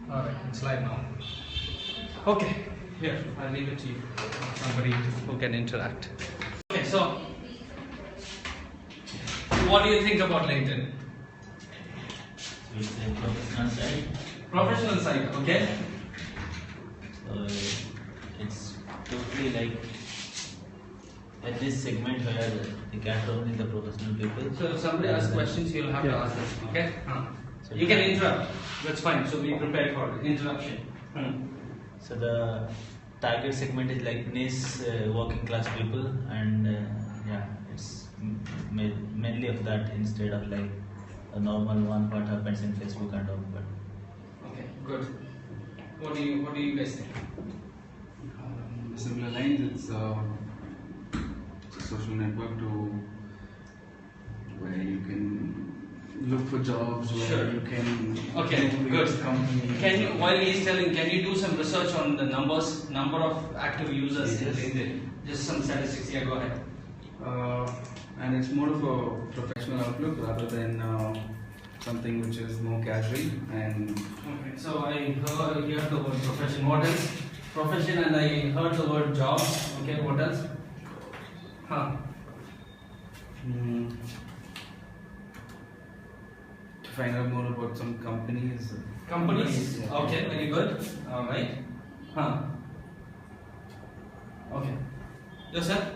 Alright, it's live now. Okay, here, I'll leave it to you. Somebody who can interact. Okay, so what do you think about LinkedIn? It's a professional side. Professional side, okay? So it's totally like at this segment where they cater only the professional people. So if somebody asks questions, you'll have to ask them, okay? So You can interrupt, that's fine, so be prepared for interruption. So the target segment is like niche working class people, and yeah, it's mainly of that instead of like a normal one what happens in Facebook and all. But Okay, good. What do you guys think? Similar lines, it's a social network where you can look for jobs, where Sure. you can Okay, good. company. Can you, while he's telling, can you do some research on the number of active users in Yes. LinkedIn? Just some statistics. Yeah, go ahead. And it's more of a professional outlook rather than something which is more casual and Okay, so I heard the word profession. What else? Profession, and I heard the word jobs. Okay, what else? to find out more about some companies. Companies. Yeah. Okay, very good. All right. Okay. Yes, sir.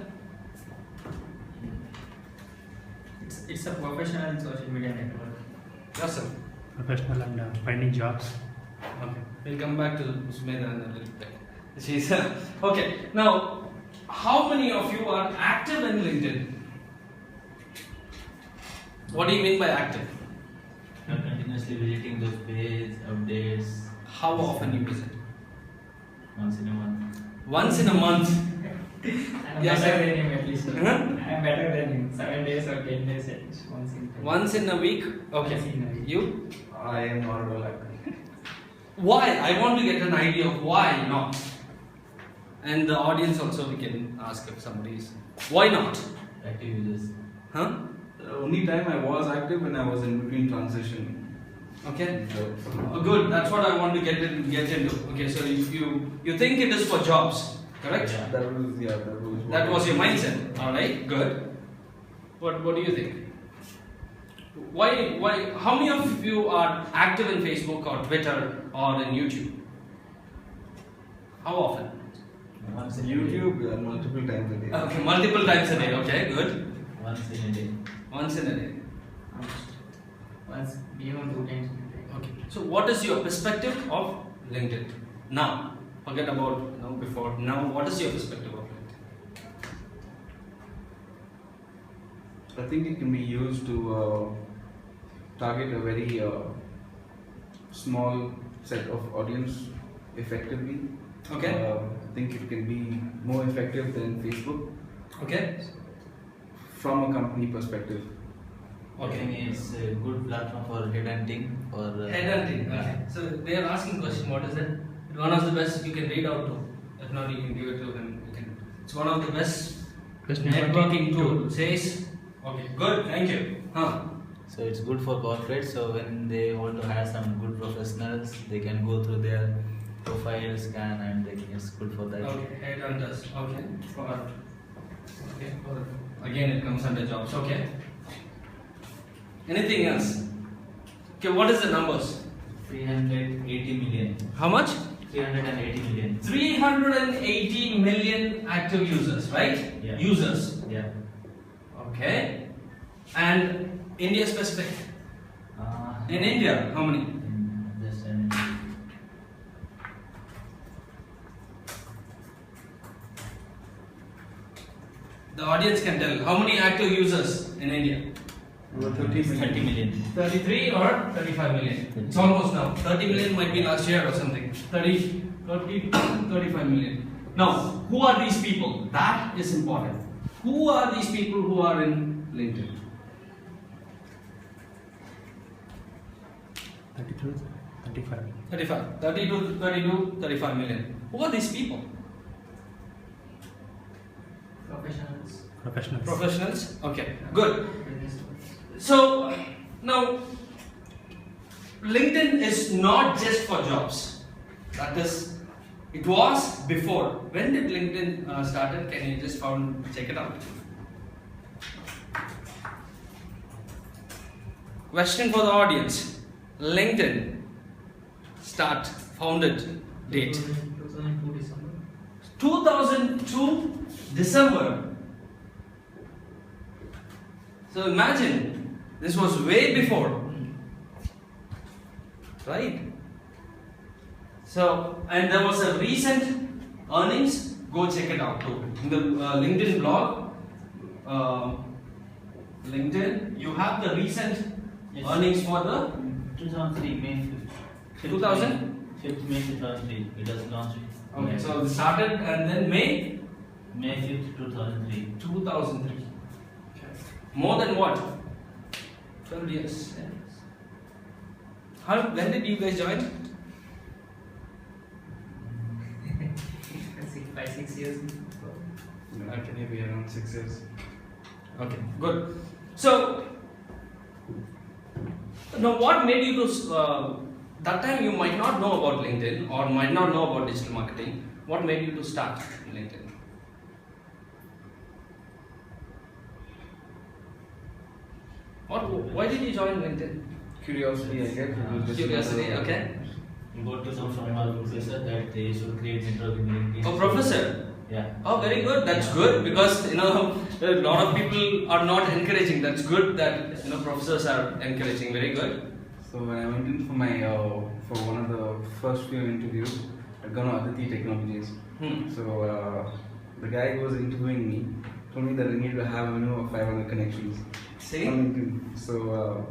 It's a professional social media network. Yes, sir. Professional and finding jobs. Okay, we'll come back to Sumedha in a little bit. She's okay. Now, how many of you are active in LinkedIn? What do you mean by active? you're continuously visiting those pages, updates How often you visit? once in a month. Once in a month. I'm Yes, better sir. than him at least. Huh? I'm better than him. 7 days or 10 days at least once in. Once in a week. Okay. Once in a week. You? I am not at all active. Why? I want to get an idea of why not. And the audience also, we can ask if somebody is. Why not? Active users. Huh? The only time I was active when I was in between transition. Okay. So, Oh, good. That's what I want to get into. Okay, so if you think it is for jobs, correct? Yeah. That was your mindset. All right. Good. What do you think? Why? How many of you are active in Facebook or Twitter or in YouTube? How often? Once in a day. YouTube multiple times a day. Okay, multiple times a day. Okay, good. Once in a day. Once in a day. Once, minimum 2 times in a day. Okay. So, what is your perspective of LinkedIn now? Forget about before. Now, what is your perspective of LinkedIn? I think it can be used to target a very small set of audience effectively. Okay. I think it can be more effective than Facebook Okay. from a company perspective. I think it's a good platform for headhunting or Headhunting. Okay. So they are asking question. What is it? One of the best you can read out to. If not, you can give it to him. It's one of the best networking tool. Says. Okay. Good. Thank you. So it's good for corporates. So when they want to hire some good professionals, they can go through their profile scan, and it's good for that. Okay. Headhunters. Okay. Okay. Again, it comes under jobs. Okay. Anything else? Okay. What is the numbers? 380 million. How much? 380 million. 380 million active users, right? Yeah. Users. Yeah. Okay. And India specific. In India, how many? Just an The audience can tell. How many active users in India? About 30 million. 33 or 35 million? It's almost now. 30 million might be last year or something. 30, 35 million. Now, who are these people? That is important. Who are these people who are in LinkedIn? 32, 35. 35. 32, 35 million. Who are these people? Professionals. Professionals. Professionals? Okay, good. Business. So, now, LinkedIn is not just for jobs. That is, it was before. When did LinkedIn started? Can you just check it out? Question for the audience. LinkedIn founded date. 2002 December. 2002 December. So imagine, this was way before. Right? So, and there was a recent earnings, go check it out too. In the LinkedIn blog, LinkedIn, you have the recent earnings for the 2003 May 5th. 2000? 5th May 2003. It was launched. Okay, so it started and then May 5th 2003. 2003. More than what? 12 years. When did you guys join? 5-6 years. Okay, maybe around 6 years. Okay, good. So, now what made you to, that time you might not know about LinkedIn or might not know about digital marketing. What made you to start LinkedIn? Why did you join LinkedIn? Curiosity, I guess. Curiosity, okay. We got to know from our professor that they should create network in LinkedIn. Oh, professor. Yeah. Oh, very good. That's good because a lot of people are not encouraging. That's good that professors are encouraging. Very good. So when I went in for my for one of the first few interviews, I'd gone to Aditi Technologies. So the guy who was interviewing me told me that I need to have a minimum of 500 connections See? on LinkedIn. So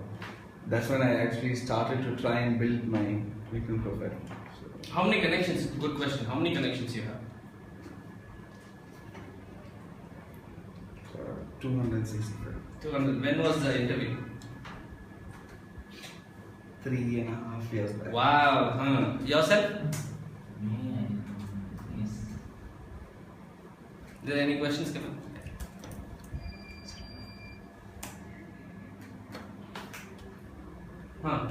that's when I actually started to try and build my LinkedIn profile. So, How many connections? Good question. How many connections you have? 265. 200. When was the interview? 3.5 years back. Wow. Yourself? Me, yes. Are there any questions, Kevin? Huh.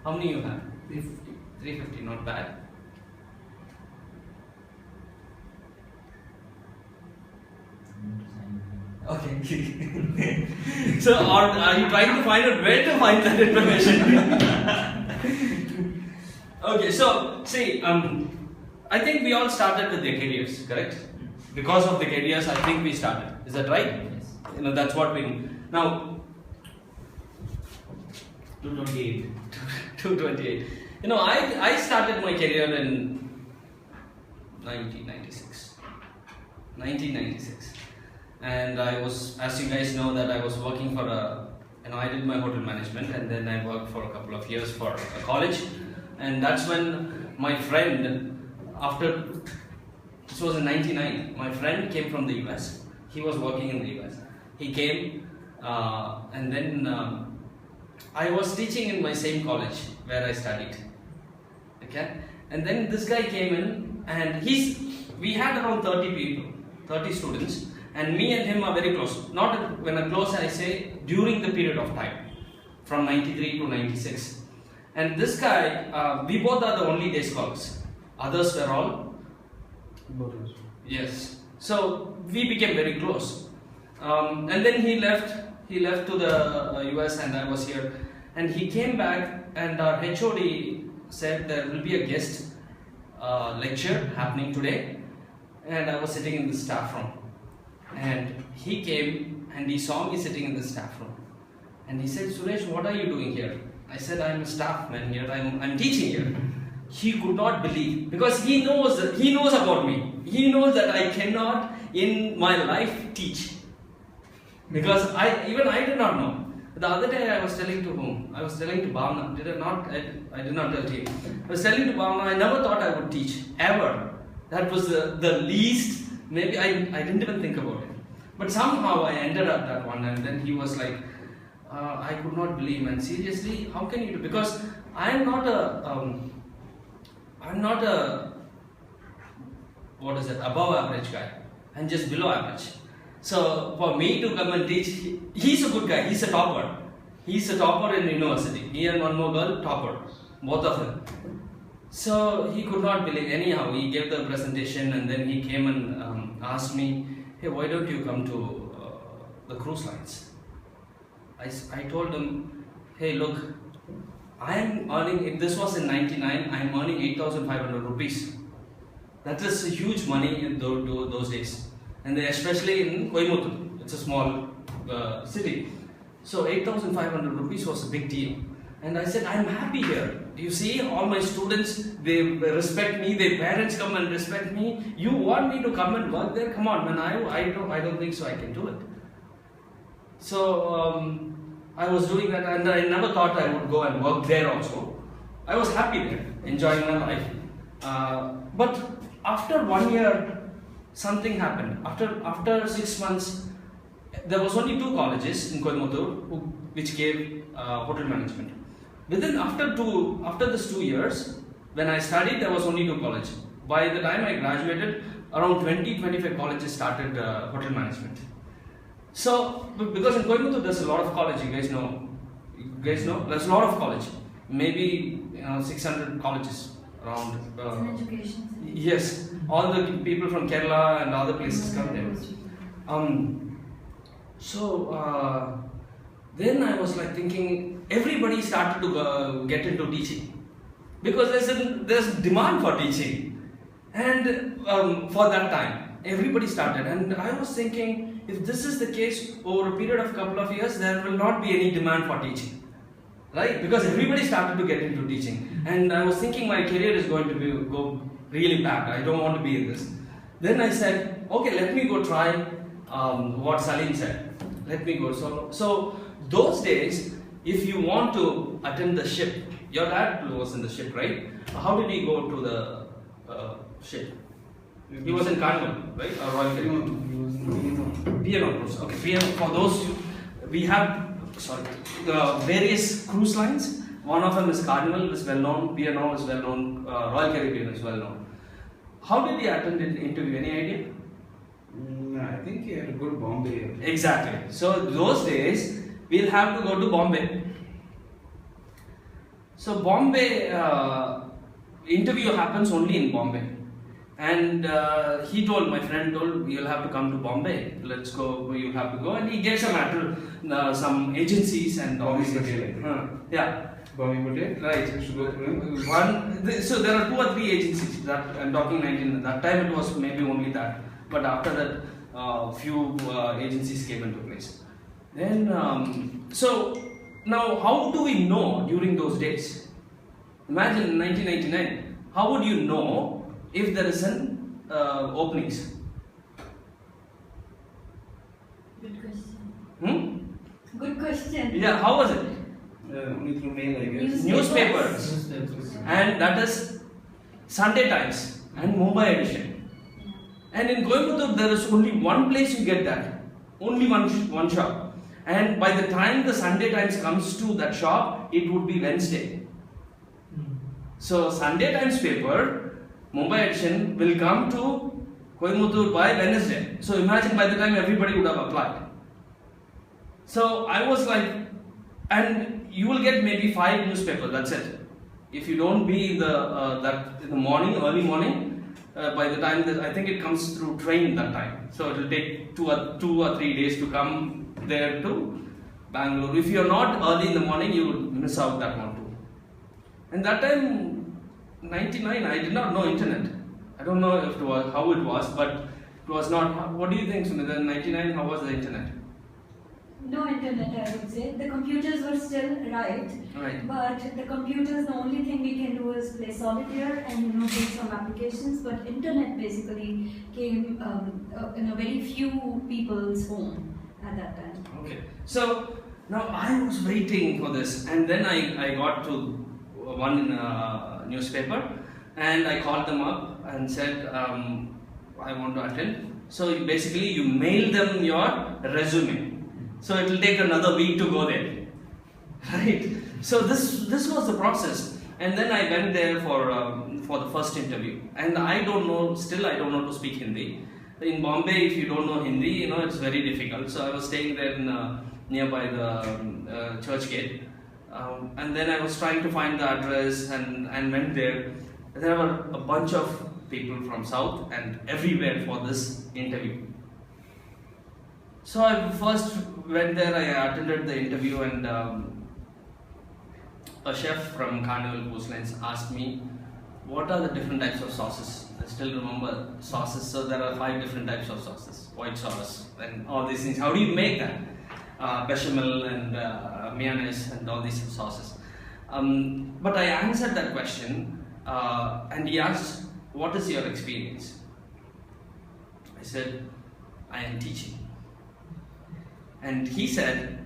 How many you have? 350. 350, not bad. Okay. So, are you trying to find out where to find that information? Okay, so, see, I think we all started with their careers, correct? Because of the careers, I think we started. Is that right? Yes. That's what we. Now, 228. 228. I started my career in 1996. 1996. And I was, as you guys know, that I was working for I did my hotel management and then I worked for a couple of years for a college. And that's when my friend, this was in 99, my friend came from the US. He was working in the US. He came and then I was teaching in my same college where I studied. Okay? And then this guy came in and we had around 30 people, 30 students. And me and him are very close. Not when I'm close, I say during the period of time, from 93 to 96. And this guy, we both are the only day scholars. Others were all. Yes. So we became very close. And then he left to the US and I was here. And he came back and our HOD said there will be a guest lecture happening today. And I was sitting in the staff room. And he came and he saw me sitting in the staff room. And he said, Suresh, what are you doing here? I said, I'm a staff man here, I'm teaching here. He could not believe because he knows about me. He knows that I cannot in my life teach. Because I did not know. The other day I was telling to whom? I was telling to Bhavna. Did I not? I did not tell to you. I was telling to Bhavna, I never thought I would teach, ever. That was the least. Maybe I didn't even think about it. But somehow I ended up that one and then he was like, I could not believe, man. Seriously, how can you do? Because I'm not a above average guy. I'm just below average. So for me to come and teach, he's a good guy, he's a topper. He's a topper in university. He and one more girl, topper, both of them. So he could not believe. Anyhow, he gave the presentation and then he came and asked me, "Hey, why don't you come to the cruise lines?" I told him, "Hey, look, I am earning. This was in '99. I am earning 8,500 rupees. That is huge money in those days, and especially in Coimbatore. It's a small city. So 8,500 rupees was a big deal." And I said, "I'm happy here. You see, all my students, they respect me. Their parents come and respect me. You want me to come and work there? Come on, man. I don't think so. I can do it." So I was doing that, and I never thought I would go and work there also. I was happy there, enjoying my life. But after 1 year, something happened. After 6 months, there was only 2 colleges in Coimbatore which gave hotel management. After this 2 years, when I studied, there was only 2 colleges. By the time I graduated, around 20-25 colleges started hotel management. So, because in Coimbatore there's a lot of college, you guys know. There's a lot of college. Maybe 600 colleges around. It's an education center. Yes, all the people from Kerala and other places come there. Then I was like thinking, everybody started to get into teaching because there's demand for teaching, and for that time everybody started, and I was thinking, if this is the case over a period of couple of years, there will not be any demand for teaching, right? Because everybody started to get into teaching, and I was thinking my career is going to go really bad. I don't want to be in this. Then I said, okay, let me go try what Salim said. Let me go. So those days, if you want to attend the ship, your dad was in the ship, right? How did he go to the ship? He was in Carnival, right? Or Royal Caribbean? He was in P&O cruise. Okay, P&O. For those, we have the various cruise lines. One of them is Carnival, is well known. P&O is well known. Royal Caribbean is well known. How did he attend the interview? Any idea? I think he had to go to Bombay. Exactly. So those days, we'll have to go to Bombay. So Bombay, interview happens only in Bombay. And my friend told, "You'll have to come to Bombay. Let's go. You have to go." And he gave some agencies and all Bombay these Hotel. Yeah. Bombay Hotel. Right. You should go through him. So there are 2 or 3 agencies that I'm talking 19. That time it was maybe only that. But after that, few agencies came into place. Then, so now how do we know during those days? Imagine in 1999, how would you know if there is an openings? Good question. Hmm? Good question. Yeah, how was it? Only through mail, I guess. Newspapers. And that is Sunday Times and Mumbai edition. And in Coimbatore, there is only one place you get that. Only one shop. And by the time the Sunday Times comes to that shop, it would be Wednesday. So Sunday Times paper, Mumbai edition, will come to Coimbatore by Wednesday. So imagine by the time everybody would have applied. So I was like, and you will get maybe 5 newspapers, that's it. If you don't be in the morning, early morning, by the time that I think it comes through train that time, so it will take 2 or 3 days to come there to Bangalore. If you are not early in the morning, you will miss out that one too. And that time, 99, I did not know internet. I don't know how it was, but it was not. What do you think, Sumita? In 99, how was the internet? No internet, I would say. The computers were still right. But the computers, the only thing we can do is play solitaire and do some applications. But internet basically came in a very few people's home at that time. Okay. So now I was waiting for this, and then I got to one newspaper, and I called them up and said, I want to attend. So basically, you mail them your resume. So it will take another week to go there, right? So this was the process, and then I went there for the first interview, and still I don't know to speak Hindi. In Bombay, if you don't know Hindi, it's very difficult. So I was staying there in nearby the church gate. And then I was trying to find the address and went there. There were a bunch of people from South and everywhere for this interview. So I first went there, I attended the interview, and a chef from Carnival Cruise Lines asked me, what are the different types of sauces? I still remember sauces, so there are 5 different types of sauces, white sauce and all these things. How do you make that? Bechamel and mayonnaise and all these sauces. But I answered that question, and he asked, what is your experience? I said, I am teaching. And he said,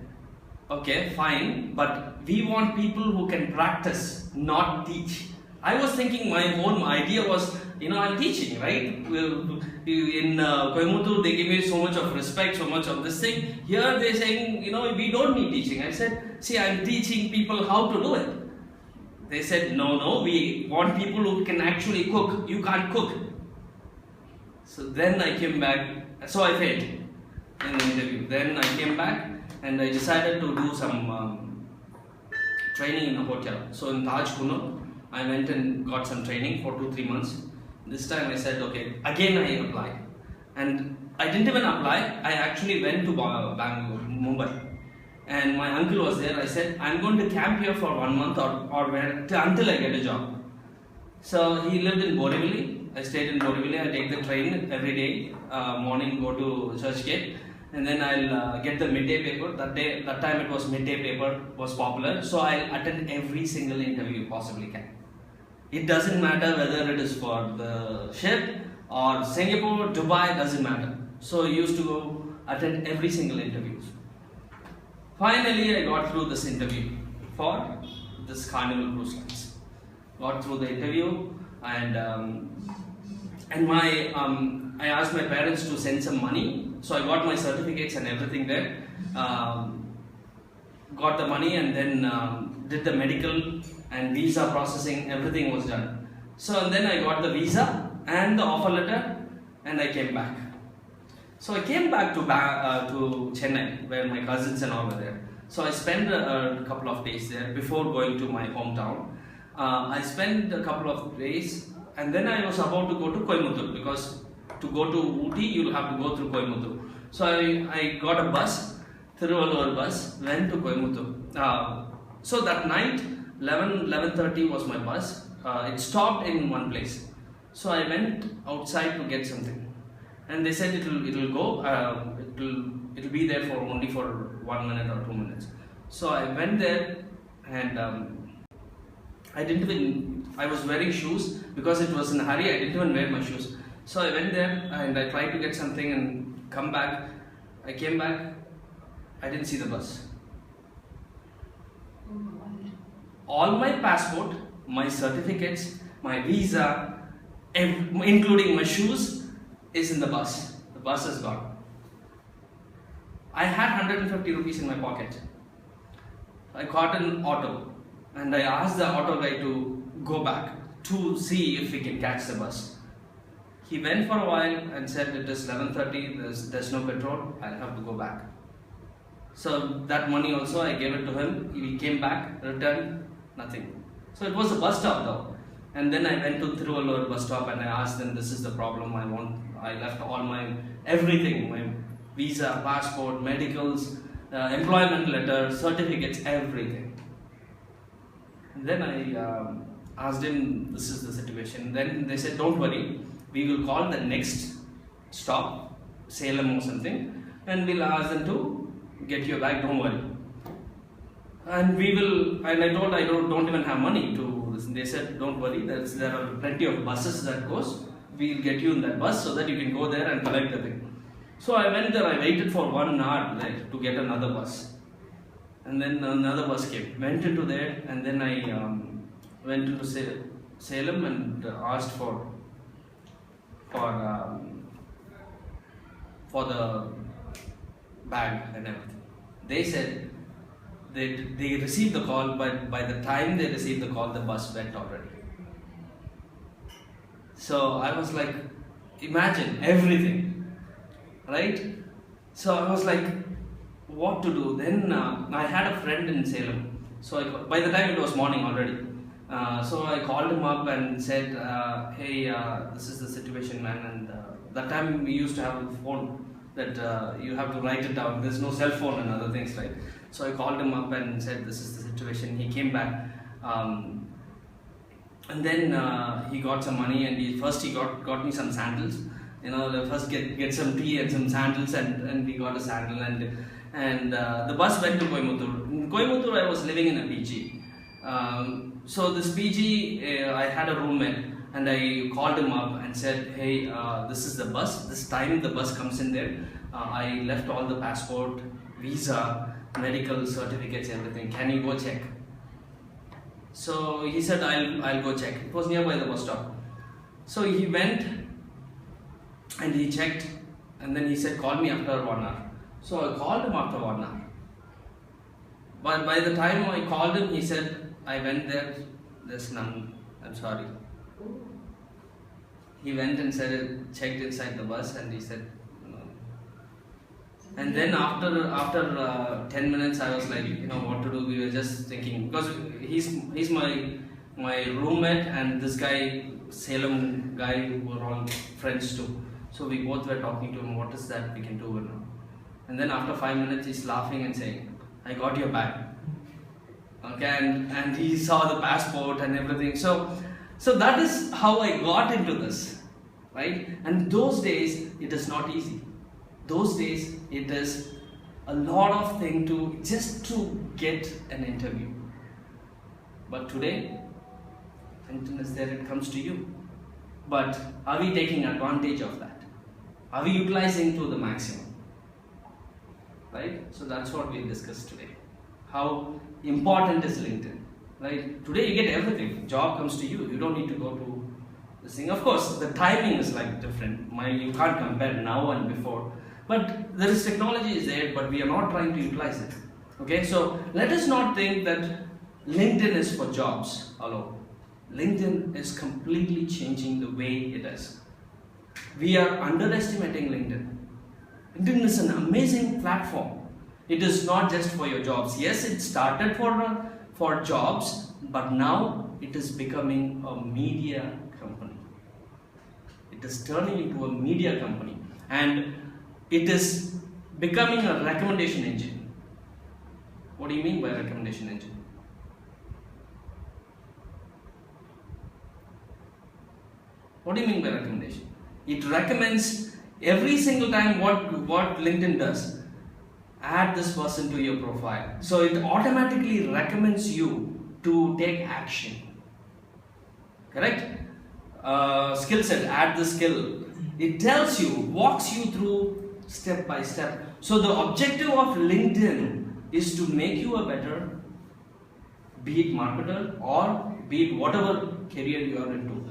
okay, fine, but we want people who can practice, not teach. I was thinking my own idea was, I'm teaching, right? In Coimbatore, they give me so much of respect, so much of this thing. Here they're saying, we don't need teaching. I said, see, I'm teaching people how to do it. They said, no, we want people who can actually cook. You can't cook. So then I came back, so I failed in the interview. Then I came back and I decided to do some training in a hotel. So in Taj Kuno, I went and got some training for 2-3 months. This time I said, okay, again I applied. And I didn't even apply, I actually went to Bangalore, Mumbai. And my uncle was there. I said, I'm going to camp here for 1 month or until I get a job. So he lived in Borivali. I stayed in Borivali. I take the train every day, morning go to Churchgate. And then I'll get the midday paper. That time it was midday paper was popular. So I'll attend every single interview you possibly can. It doesn't matter whether it is for the ship or Singapore, Dubai, doesn't matter. So I used to go attend every single interview. Finally, I got through this interview for this Carnival Cruise Lines. Got through the interview, and I asked my parents to send some money. So I got my certificates and everything there. Got the money and then did the medical and visa processing. Everything was done. So and then I got the visa and the offer letter, and I came back. So I came back to Chennai, where my cousins and all were there. So I spent a couple of days there before going to my hometown. I spent a couple of days, and then I was about to go to Coimbatore, because to go to Ooty, you'll have to go through Coimbatore. So I got a bus, Thiruvallur bus, went to Coimbatore. So that night, 11:30 was my bus. It stopped in one place. So I went outside to get something. And they said it'll go, it'll be there for only for 1 minute or 2 minutes. So I went there, and I was wearing shoes because it was in a hurry. I didn't even wear my shoes. So I went there and I tried to get something and come back. I came back, I didn't see the bus. All my passport, my certificates, my visa, including my shoes, is in the bus. The bus is gone. I had 150 rupees in my pocket. I caught an auto and I asked the auto guy to go back to see if we can catch the bus. He went for a while and said it is 11:30, there's no petrol, I'll have to go back. So that money also I gave it to him. He came back, returned, nothing. So it was a bus stop though. And then I went to Thiruvallur bus stop and I asked them, this is the problem I left all my everything, my visa, passport, medicals, employment letter, certificates, everything. And then I asked him, this is the situation. Then they said, don't worry, we will call the next stop, Salem or something, and we'll ask them to get you back, don't worry. And I told I don't even have money to. They said, don't worry, there are plenty of buses that goes. We'll get you in that bus so that you can go there and collect the thing. So I went there, I waited for 1 hour to get another bus. And then another bus came, went into there, and then I went into Salem and asked for the bag and everything. They said, they received the call, but by the time they received the call, the bus went already. So I was like, imagine everything, right? So I was like, what to do. Then I had a friend in Salem. So by the time it was morning already. So I called him up and said, hey, this is the situation, man. And that time we used to have a phone that you have to write it down. There's no cell phone and other things, right? So I called him up and said, this is the situation. He came back. And then he got some money, and he got me some sandals. You know, first get some tea and some sandals, and we got a sandal, and the bus went to Coimbatore. In Coimbatore, I was living in a PG. So this PG, I had a roommate, and I called him up and said, hey, this is the bus. This time the bus comes in there. I left all the passport, visa, medical certificates, everything. Can you go check? So he said, I'll go check. It was nearby the bus stop. So he went and he checked, and then he said, call me after 1 hour. So I called him after 1 hour. But by the time I called him, he said, I went there, there's none, I'm sorry. He went and said, checked inside the bus, and he said, no. And then after 10 minutes, I was like, you know, what to do? We were just thinking, because he's my roommate, and this guy, Salem guy, were all friends too. So we both were talking to him, what is that we can do now? And then after 5 minutes, he's laughing and saying, I got your bag. Okay, and he saw the passport and everything. So that is how I got into this, right? And those days, it is not easy. Those days, it is a lot of thing just to get an interview. But today, LinkedIn is there, it comes to you. But are we taking advantage of that? Are we utilizing to the maximum? Right? So that's what we discussed today. How important is LinkedIn? Right? Today you get everything. Job comes to you. You don't need to go to this thing. Of course, the timing is like different. You can't compare now and before. But there is technology is there, but we are not trying to utilize it. Okay? So let us not think that LinkedIn is for jobs alone. LinkedIn is completely changing the way it is. We are underestimating LinkedIn. LinkedIn is an amazing platform. It is not just for your jobs. Yes, it started for jobs, but now it is becoming a media company. It is turning into a media company, and it is becoming a recommendation engine. What do you mean by recommendation engine? What do you mean by recommendation? It recommends every single time what LinkedIn does. Add this person to your profile. So it automatically recommends you to take action. Correct? Skill set, add the skill. It tells you, walks you through step by step. So the objective of LinkedIn is to make you a better, be it marketer or be it whatever career you are into.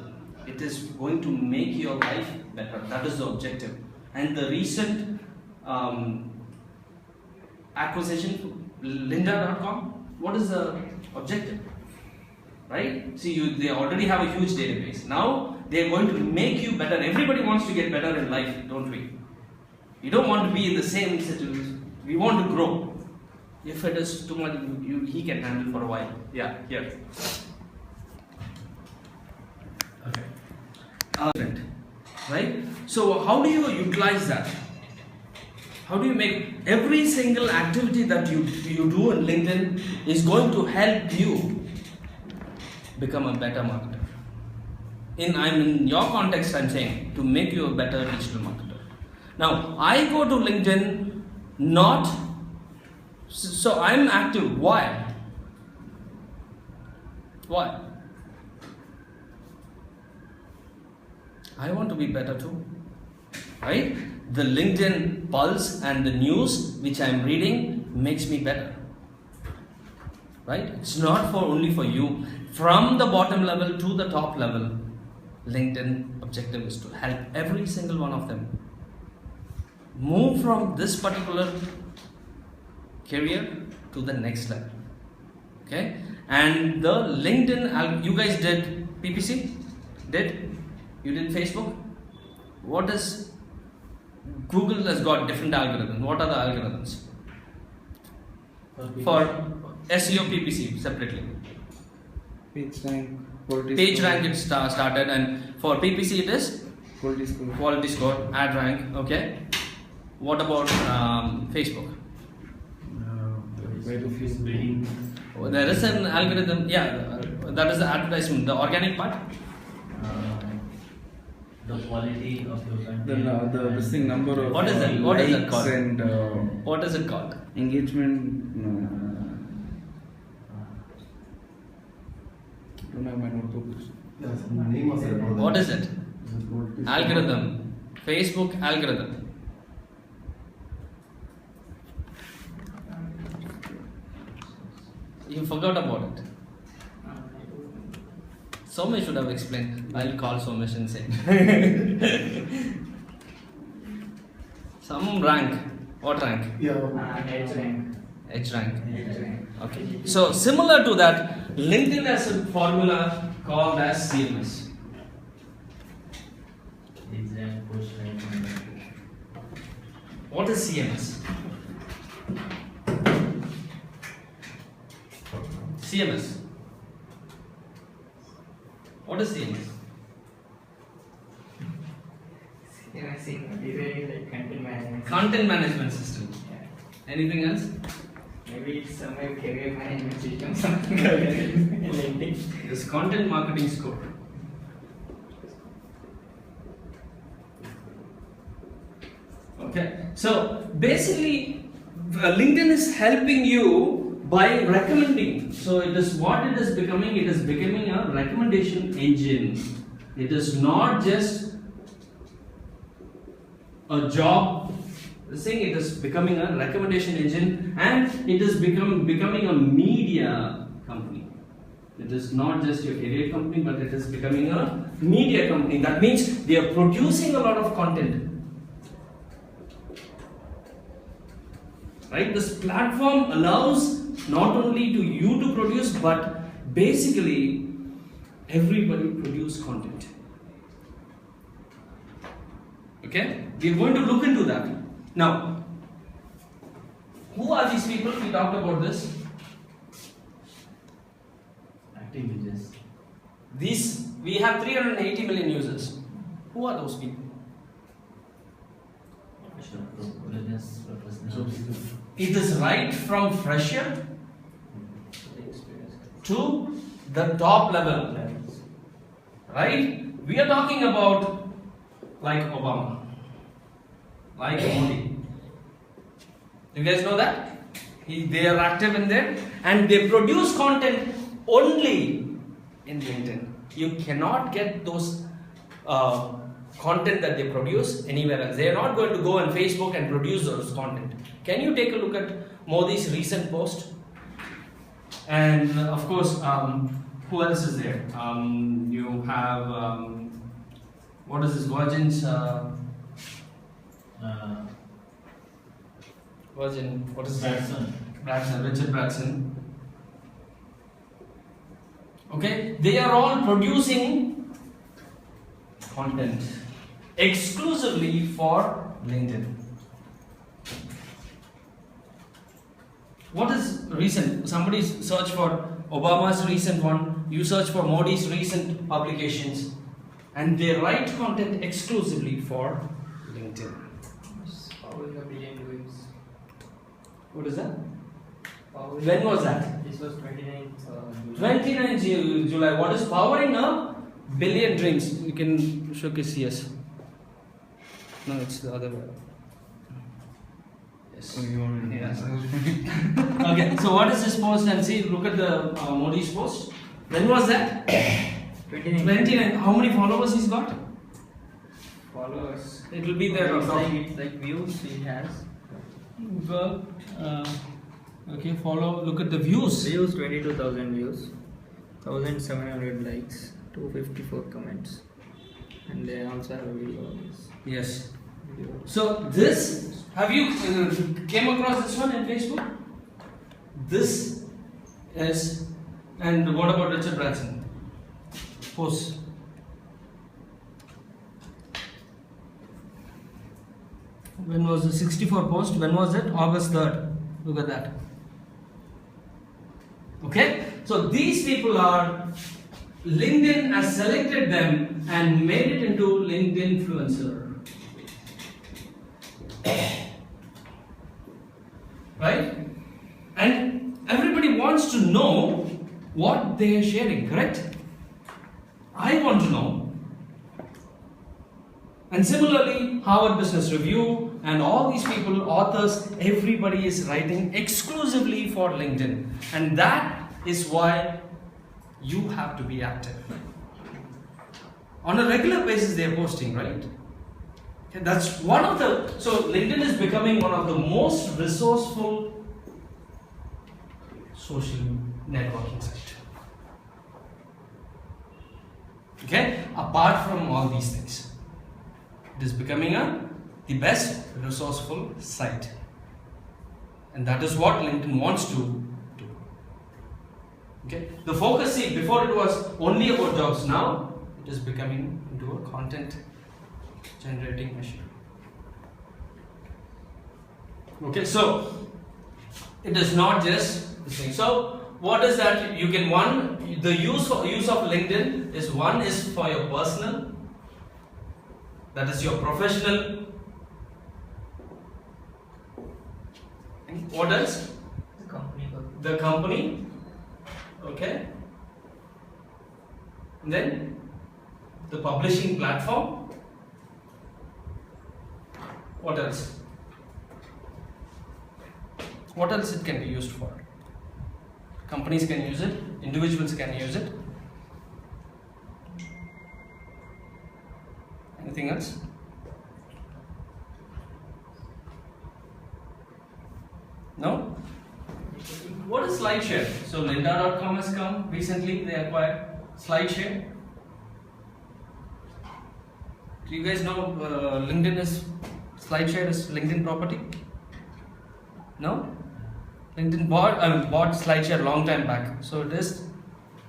It is going to make your life better. That is the objective. And the recent acquisition, lynda.com, what is the objective? Right? See, they already have a huge database. Now they are going to make you better. Everybody wants to get better in life, don't we? You don't want to be in the same situation. We want to grow. If it is too much, he can handle for a while. Yeah, here. Okay. Right? So how do you utilize that? How do you make every single activity that you do in LinkedIn is going to help you become a better marketer? In your context, I'm saying to make you a better digital marketer. Now, I go to LinkedIn not so I'm active. Why? Why? I want to be better too. Right? The LinkedIn pulse and the news which I'm reading makes me better. Right? It's not only for you. From the bottom level to the top level, LinkedIn objective is to help every single one of them move from this particular career to the next level. Okay? And the LinkedIn, you guys did PPC? You did Facebook? What is Google has got different algorithms. What are the algorithms? For SEO PPC separately. Page rank, quality Page score. rank it started, and for PPC it is Quality score. quality score, ad rank. Okay. What about Facebook? Quite a few. Bidding. There is an algorithm. Yeah, that is the advertisement. The organic part. The quality of your content. The this thing number of What is that? What is that likes called? and What is it called? engagement. Don't have my notebook. What is it? Algorithm. Facebook algorithm. You forgot about it. Somesh should have explained. I'll call Somesh and say. Some rank. What rank? Edge rank. H rank. Edge rank. Okay. So similar to that, LinkedIn has a formula called as CMS. Exact push rank. What is CMS? CMS. What is CMS? CMS is like content management. Content management system. Yeah. Anything else? Maybe it's some career management system, something like that. in LinkedIn. This content marketing score. Okay. So basically, LinkedIn is helping you by recommending. So it is what it is becoming. It is becoming a recommendation engine. It is not just a job thing. It is becoming a recommendation engine, and it is becoming a media company. It is not just your career company, but it is becoming a media company. That means they are producing a lot of content. Right? This platform allows not only to you to produce, but basically everybody produce content. Okay? We are going to look into that. Now, who are these people? We talked about this. Active users. These, we have 380 million users. Who are those people? Business professionals. It is right from fresher to the top level. Right? We are talking about like Obama, like Modi. You guys know that? They are active in there and they produce content only in LinkedIn. You cannot get those content that they produce anywhere else. They are not going to go on Facebook and produce those content. Can you take a look at Modi's recent post? And of course, who else is there? You have what is this? Virgin's Virgin. What is Branson. Branson, Richard Branson. Okay, they are all producing content exclusively for LinkedIn. What is recent? Somebody search for Obama's recent one, you search for Modi's recent publications, and they write content exclusively for LinkedIn. Following a billion views. What is that? Following- When was that? This was 29th July. 29 July. What is powering a billion dreams? You can showcase yes. No, it's the other way. Yes. So you want me to answer? Okay, so what is this post? And see, look at the Modi's post. When was that? 29 29. How many followers he's got? followers. It will be there. It's like views he has. Well, okay, follow. Look at the views. Views 22,000 views, 1,700 likes, 254 comments, and they also have a video on this. Yes. Video. So this, have you came across this one in Facebook? This is, and what about Richard Branson? Post. When was the 64 post? When was it? August 3rd. Look at that. Okay, so these people are, LinkedIn has selected them and made it into LinkedIn influencer. Right? And everybody wants to know what they are sharing, correct? I want to know. And similarly, Harvard Business Review and all these people, authors, everybody is writing exclusively for LinkedIn. And that is why you have to be active. On a regular basis, they are posting, right? Okay, that's one of the, so LinkedIn is becoming one of the most resourceful social networking site. Okay, apart from all these things, it is becoming the best resourceful site, and that is what LinkedIn wants to do. Okay, the focus, see, before it was only about jobs, now it is becoming into a content generating machine. Okay, so it is not just this thing. So what is that? You can, the use of LinkedIn is, one is for your personal, that is your professional. What else? The company. Okay. And then the publishing platform. What else? What else it can be used for? Companies can use it, individuals can use it. Anything else? No? What is SlideShare? So lynda.com has come recently, they acquired SlideShare. Do you guys know LinkedIn is, SlideShare is LinkedIn property? No? LinkedIn bought SlideShare long time back. So it is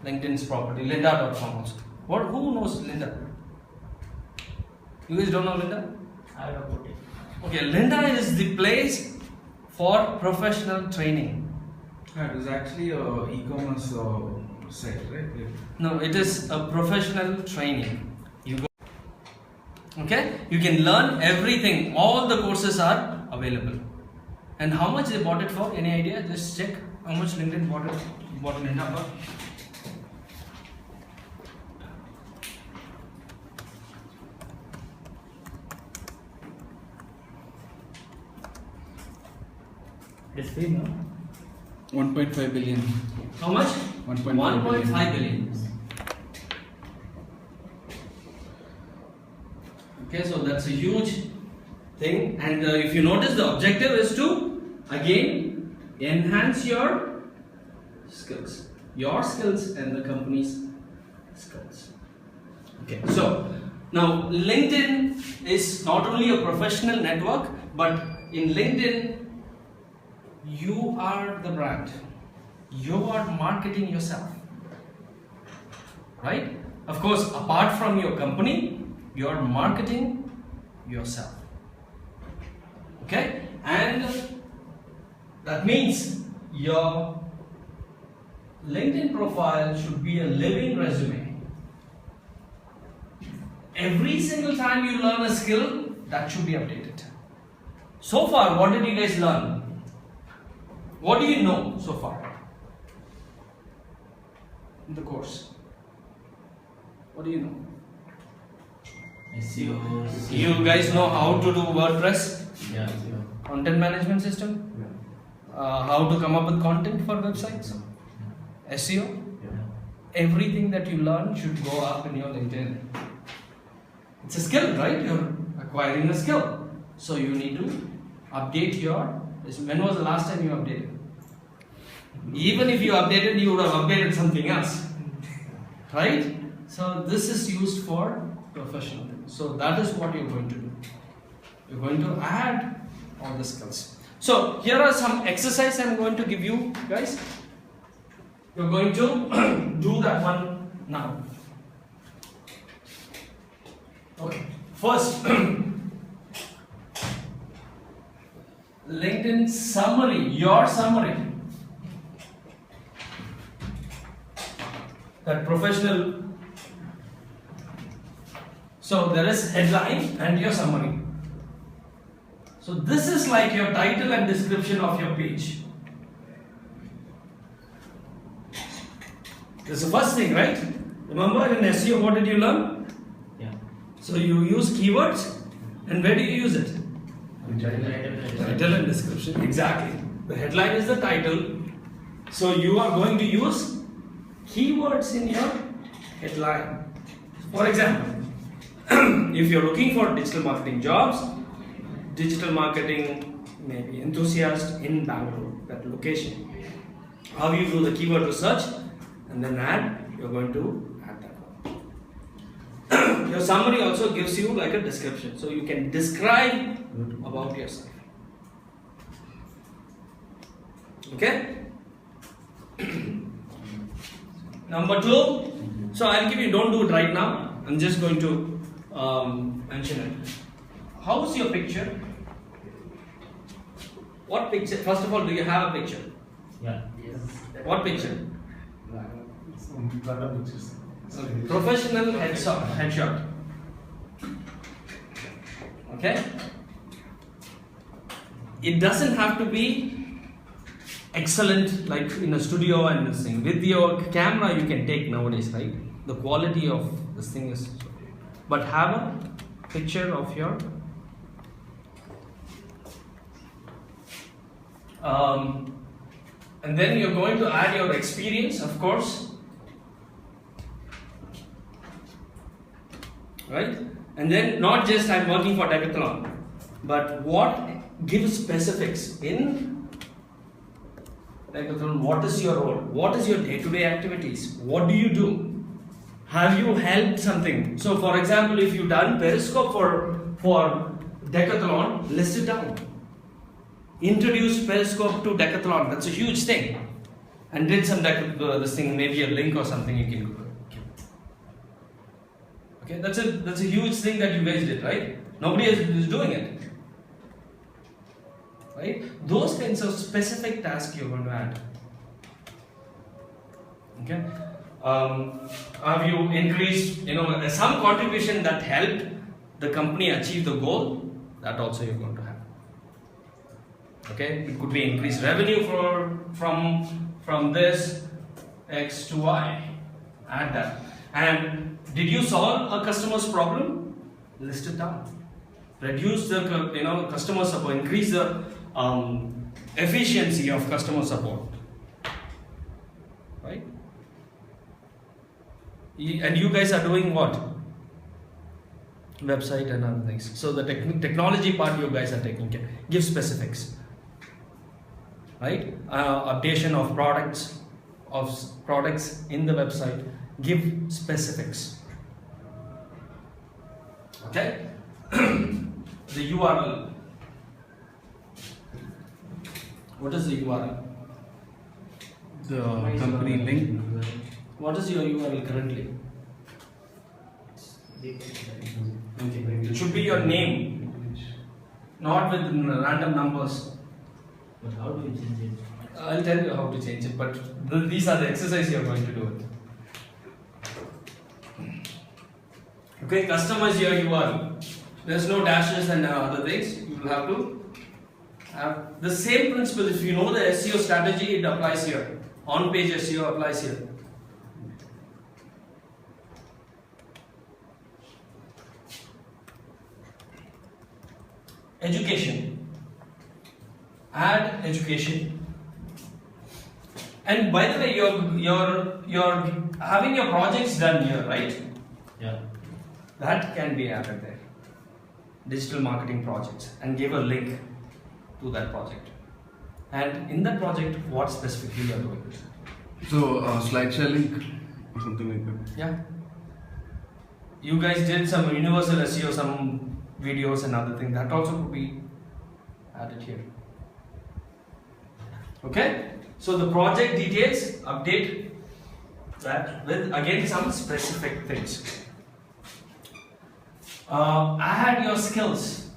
LinkedIn's property, lynda.com also. Who knows Lynda? You guys don't know Lynda? I heard about it. Okay, Lynda is the place for professional training. It is actually a e-commerce site, right? No, it is a professional training. You go. Okay, you can learn everything. All the courses are available. And how much they bought it for? Any idea? Just check how much LinkedIn bought Lynda for. It's free, no? 1.5 billion. How much? 1.5 billion. Okay, so that's a huge thing. And if you notice, the objective is to again enhance your skills and the company's skills. Okay, so now LinkedIn is not only a professional network, but in LinkedIn you are the brand. You are marketing yourself, right? Of course, apart from your company, you are marketing yourself. Okay, and that means your LinkedIn profile should be a living resume. Every single time you learn a skill, that should be updated. So far, what did you guys learn? What do you know so far in the course? What do you know? SEO. You guys know how to do WordPress? Yeah. Content management system? How to come up with content for websites? SEO? Everything that you learn should go up in your LinkedIn. It's a skill, right? You're acquiring a skill. So you need to update your. When was the last time you updated? Even if you updated, you would have updated something else. Right? So this is used for professional. So that is what you're going to do. You're going to add all the skills. So here are some exercises I'm going to give you guys. You're going to do that one now. Okay. First, LinkedIn summary, your summary. that professional. So there is headline and your summary. So this is like your title and description of your page. This is the first thing, right? Remember in SEO what did you learn? Yeah. So you use keywords, and where do you use it? Title and description. Exactly. The headline is the title. So you are going to use keywords in your headline. For example, if you're looking for digital marketing jobs, digital marketing maybe enthusiast in Bangalore, that location. How you do the keyword research and then you're going to add that one. Your summary also gives you like a description, so you can describe about yourself. Okay? Number 2. So I'll give you, don't do it right now. I'm just going to mention it. How's your picture? What picture? First of all, do you have a picture? Yeah. What picture? Professional headshot. Okay? It doesn't have to be excellent like in a studio and this thing. With your camera you can take nowadays, right? The quality of this thing is, but have a picture of your and then you're going to add your experience, of course, right? And then not just I'm working for Decathlon, but what gives specifics in Decathlon. What is your role? What is your day-to-day activities? What do you do? Have you helped something? So, for example, if you've done Periscope for Decathlon, list it down. Introduce Periscope to Decathlon. That's a huge thing. And did some this thing, maybe a link or something you can do. Okay, that's a huge thing that you guys did, right? Nobody is doing it. Right? Those kinds of specific tasks you're going to add. Okay? Have you increased, some contribution that helped the company achieve the goal? That also you're going to have. Okay? It could be increased revenue from this X to Y. Add that. And did you solve a customer's problem? List it down. Reduce the customer support. Increase the efficiency of customer support, right? And you guys are doing what? Website and other things. So the technology part you guys are taking care. Give specifics, right? Updation of products in the website. Give specifics. Okay. The URL. What is the URL? The company link. What is your URL currently? Okay. It should be your name, not with random numbers. But how do you change it? I'll tell you how to change it, but these are the exercises you're going to do it. Okay, customize your URL. There's no dashes and other things. You will have to have the same principle. If you know the SEO strategy, it applies here. On-page SEO applies here. Education. Add education. And by the way, you're having your projects done here, right? Yeah. That can be added there. Digital marketing projects, and give a link to that project. And in that project, what specifically you are doing? So slideshare link or something like that. Yeah. You guys did some universal SEO, some videos and other things. That also could be added here. Okay. So the project details, update that with again some specific things. Add your skills.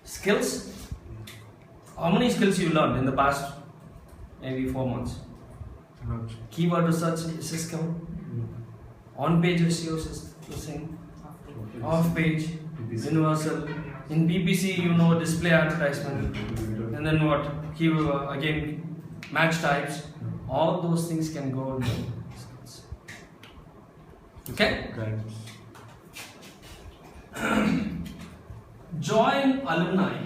Skills? How many skills you learned in the past maybe 4 months? Not. Keyword research is coming. On page SEO is the same. Off page, universal. In PPC, you know, display advertisement. And then what? Keyword, again, match types. All those things can go in the skills. Okay? Join alumni.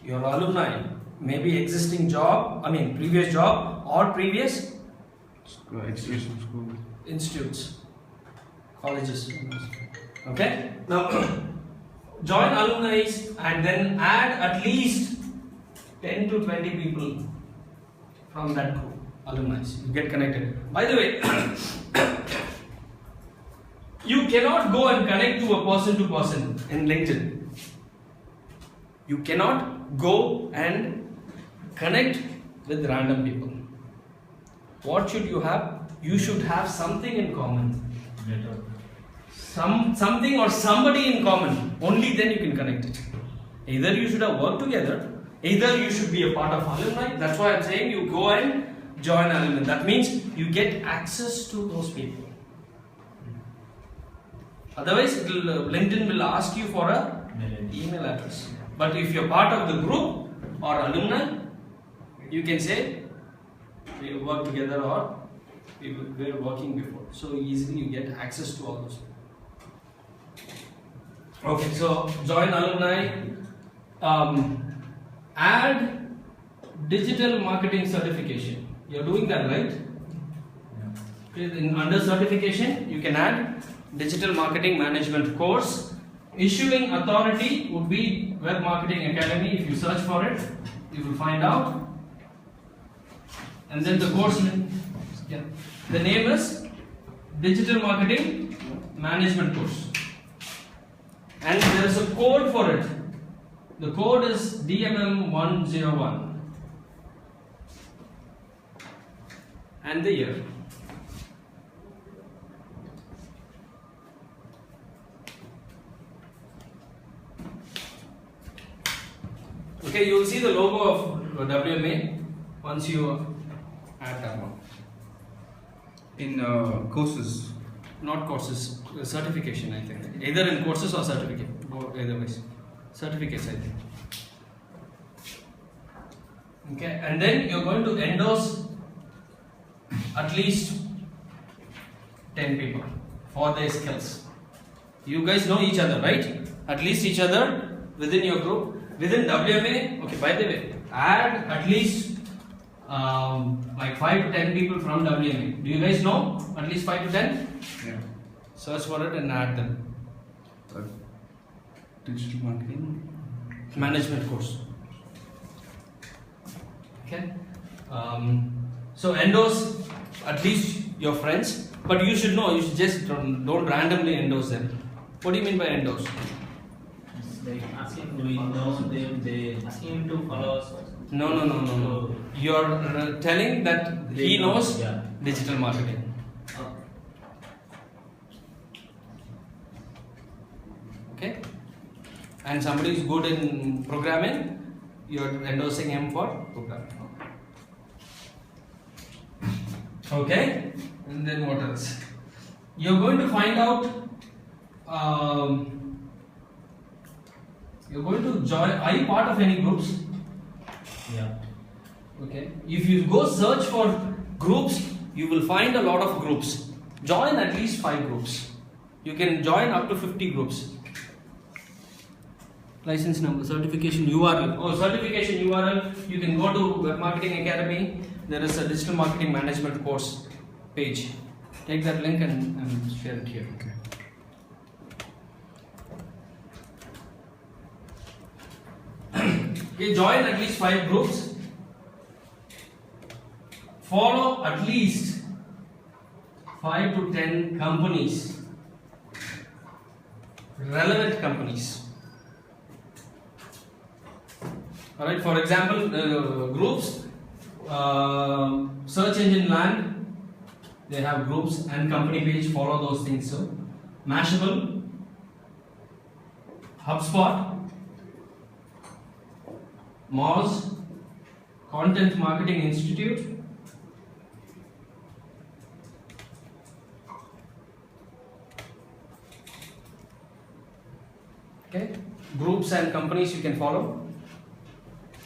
Your alumni may be existing job, previous job or previous institutes, colleges. Okay? Now, join alumni and then add at least 10 to 20 people from that group, alumni. You get connected. By the way, you cannot go and connect to a person in LinkedIn. You cannot go and connect with random people. What should you have? You should have something in common. Something or somebody in common. Only then you can connect it. Either you should have worked together, either you should be a part of alumni. That's why I'm saying you go and join alumni. That means you get access to those people. Otherwise, LinkedIn will ask you for a email address. But if you're part of the group or alumni, you can say we work together or we were working before. So easily you get access to all those. Okay, so join alumni. Add digital marketing certification. You're doing that, right? Under certification, you can add digital marketing management course. Issuing authority would be Web Marketing Academy. If you search for it, you will find out. And then the course, the name is Digital Marketing Management Course. And there is a code for it. The code is DMM101. And the year. Okay, you will see the logo of WMA once you add that one. In courses. Not courses, certification, I think. Either in courses or certificate. Either ways. Certificates, I think. Okay, and then you're going to endorse at least 10 people for their skills. You guys know each other, right? At least each other within your group. Within WMA, okay, by the way, add at least like 5 to 10 people from WMA. Do you guys know at least 5 to 10? Yeah. Search for it and add them. Digital marketing Management course. Okay. So endorse at least your friends, but you should know. You should just don't randomly endorse them. What do you mean by endorse? It's like asking, do we know them? They asking to follow us. No. You're telling that he knows digital marketing. Okay. And somebody is good in programming, you're endorsing him for programming. Okay. And then what else? You're going to find out. You're going to join. Are you part of any groups? Yeah. Okay. If you go search for groups, you will find a lot of groups. Join at least 5 groups. You can join up to 50 groups. License number, certification URL. Oh, certification URL. You can go to Web Marketing Academy. There is a digital marketing management course page. Take that link and share it here. Okay. Okay, join at least 5 groups. Follow at least 5 to 10 companies. Relevant companies. Alright, for example, groups, search engine land, they have groups and company page, follow those things. So, Mashable, HubSpot, Moz, Content Marketing Institute. Okay, groups and companies you can follow.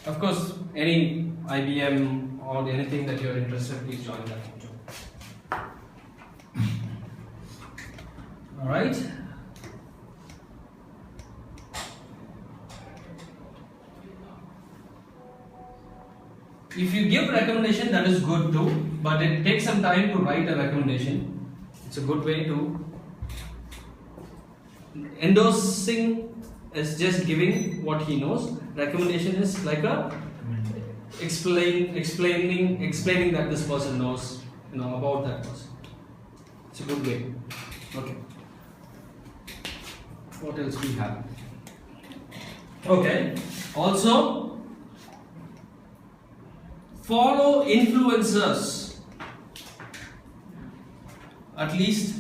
Of course, any IBM or anything that you're interested, please join that one too. All right. If you give recommendation, that is good too, but it takes some time to write a recommendation. It's a good way to. Endorsing is just giving what he knows. Recommendation is like a explaining that this person knows, about that person. It's a good way. Okay. What else we have? Okay. Also, follow influencers. At least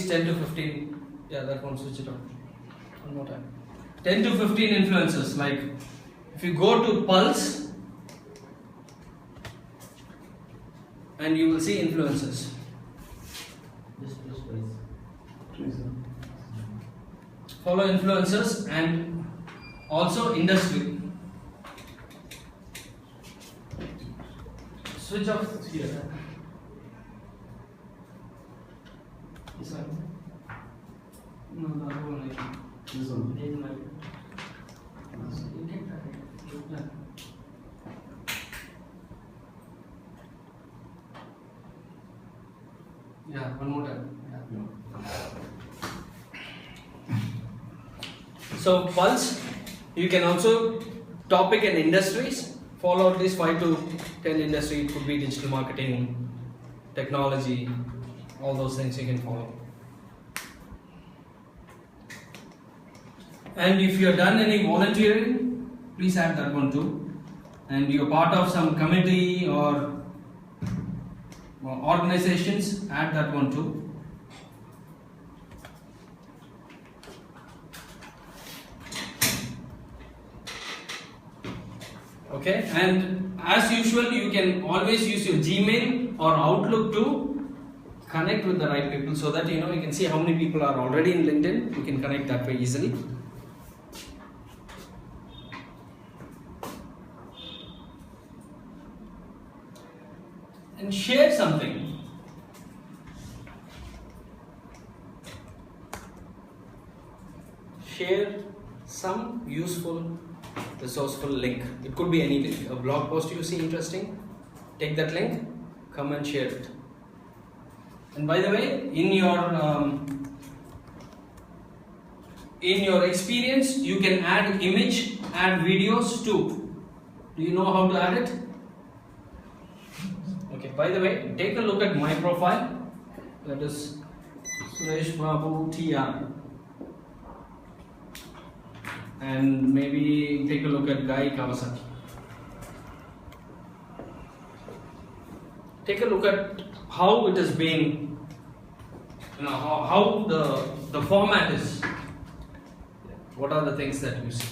10 to 15. Yeah, that one, switch it on. One more time. 10 to 15 influencers. Like, if you go to Pulse, and you will see influencers. Follow influencers and also industry. Switch off here. This one? No, the other one. This one. Yeah, one more time. So Pulse, you can also topic and industries. Follow at least 5 to 10 industry. It could be digital marketing, technology, all those things you can follow. And if you have done any volunteering, please add that one too. And you're part of some committee or organizations, add that one too. Okay, and as usual, you can always use your Gmail or Outlook to connect with the right people, so that you can see how many people are already in LinkedIn. You can connect that way easily. And share something. Share some useful, resourceful link. It could be any link. A blog post you see interesting, take that link, come and share it. And by the way, in your experience, you can add image, add videos too. Do you know how to add it? Okay, by the way, take a look at my profile. That is Suresh Babu TR. And maybe take a look at Guy Kawasaki. Take a look at how it is being, how the format is. What are the things that you see?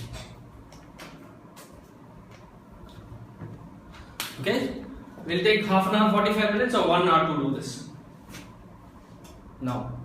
Okay, we'll take half an hour, 45 minutes, or 1 hour to do this. Now.